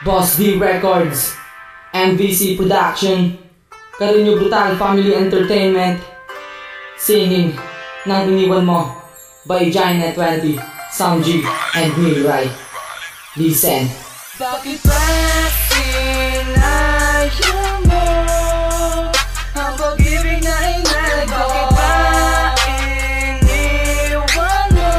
Boss D Records, MVC Production, Carino Brutal Family Entertainment, singing Nang Iniwan Mo by Giant 20, Sam G, and me, right? Listen. Bakit ba sinayang mo ang pag-ibig na hinalay? Bakit ba iniwan mo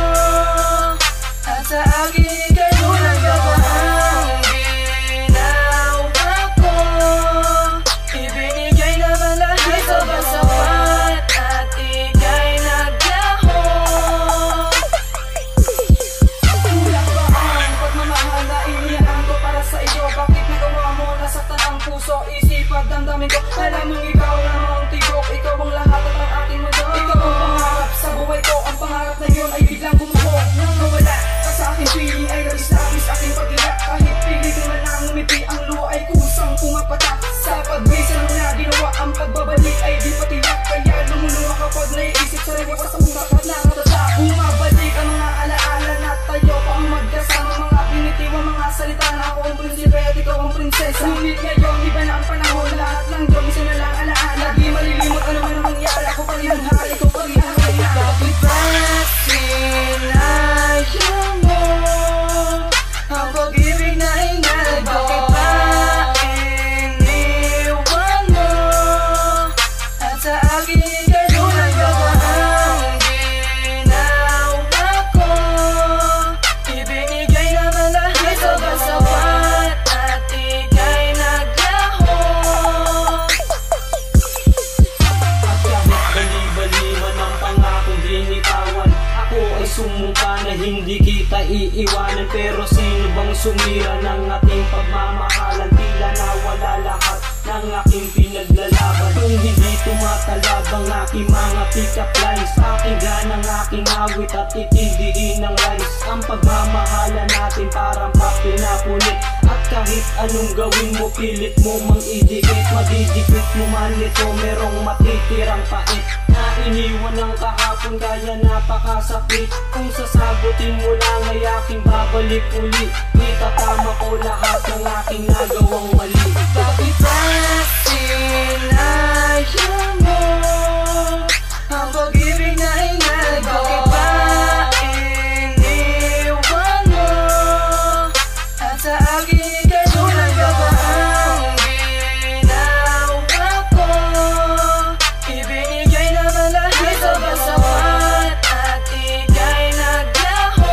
at sa akin kanunan ka ba ang ginawa ko? Ibinigay naman lahat sa sapat at ika'y naglaho. Kulang ba ang pagmamahal na inihaan ko para sa iyo? Bakit nagawa mo? Nasaktan ang puso, isip at damdamin ko. Alam mong ikaw lang ang tibok, ikaw ang lahat at ang aking mundo. Ikaw ang pangarap sa buhay ko, ang pangarap na yun ay biglang bumuho. Nang nawala ka sa aking piling ay labis aking pag-iyak. Kahit piling ko man ang umiti, ang luha ay kusang pumapatak. Sa pagbisa mo na ginawa, ang pagbabalik ay di patiyak. Kaya lumuluha kapag naiisip sa rin sa mukha at nakatatak. Bumabalik ang mga alaala na tayo pa ang magkasama. Mga binitiwang mga salita na ako ang prinsipe at ikaw ang prinsesa. Ngunit ngayon, iba na ang panahon, lahat lang doon, isa na lang alaala. Di malilimot ano man ang mangyari, ako pa rin ang hali, ikaw pa rin ang hali. Bakit ba sinayang mo ang pag-ibig na hinalay? Bakit ba iniwan mo at sa akin kanunan ka ba ang ginawa ko? Ibinigay naman lahat sa sapat at ika'y naglaho. At kahit bali-baliman ang pangakong binitawan, ako ay sumumpa na hindi kita iiwanan. Pero sino bang sumira ng ating pagmamahalan? Tila nawala lahat ng aking pinaglalaban. Kung hindi tumatalab ang aking mga pick-up lines, pakinggan ang aking awit at itindihin ng lines. Ang pagmamahalan natin parang papinapunit, at kahit anong gawin mo, pilit mo mang idikit. Madidikit mo man ito, merong matitirang pait na iniwan ng kahapon, kaya napakasakit. Kung sasagutin mo lang ay aking babalik uli, itatama ko lahat ng aking nagawang mali. Bakit ba sinayang mo ang pag-ibig na hinalay? Bakit ba iniwan mo at sa akin kanunan ka ba ang ginawa ko? Ibinigay naman lahat sa sapat at ika'y naglaho.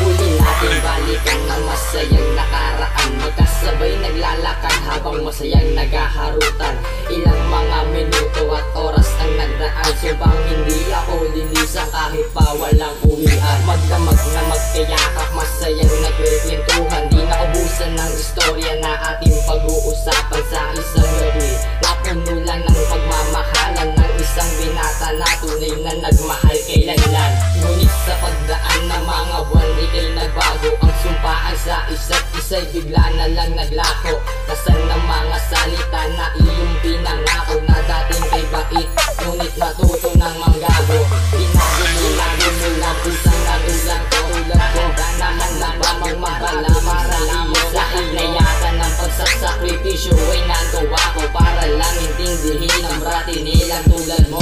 Muli natin balikan ang masayang nakaraan. Magkasabay naglalakad habang masayang naghaharutan. Ilang mga minuto at oras ang nagdaan, subang hindi ako lilisan kahit pa walang uwian. Magdamag na magkayakap, masayang nagkwentuhan. Di naubusan ng istorya na ating pag-uusapan sa isang gabi. Napuno lang ng pagmamahalan ng isang binata na tunay na nagmahal kailanlan. Ngunit sa pagdaan ng mga buwan, ika'y nagbago. Ang sumpaan sa isa't isa'y bigla na lang naglaho. Nasaan ang mga salita na iyong pinangako na dating kay bait, ngunit natuto ng manggago. Ginago mo lang isang nagulang katulad ko. Naman lang bamang mabala para iyo sa inayakan ng pagsasakripisyo ay nagawa ko para lang intindihin ang brati nilang tulad mo.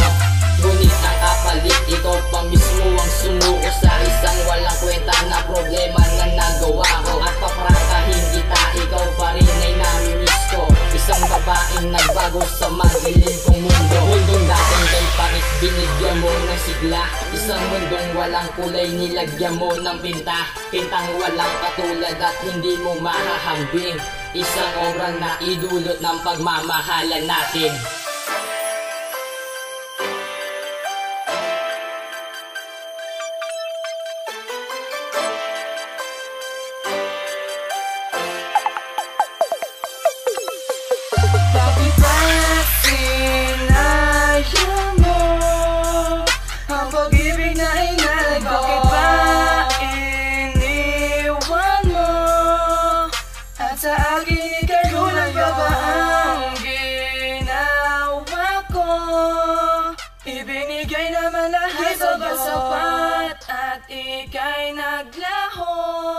Ngunit ang kapalit, ikaw pa mismo ang sumuko sa isang walang kwenta na problema na nagawa ko. At paprangkahin kita, ikaw pa rin ay namimiss ko. Isang babaeng nagbago sa madilim kong mundo. Mundong dating kay pangit, binigyan mo ng sigla. Isang mundong walang kulay, nilagyan mo ng pinta. Pintang walang katulad at hindi mo mahahambing. Isang obrang na idulot ng pagmamahalan natin. Bakit ba sinayang mo ang pag-ibig na hinalay? Bakit ba iniwan mo at sa akin kanunan ka ba ang ginawa ko? Ibinigay naman lahat sa sapat at ika'y naglaho.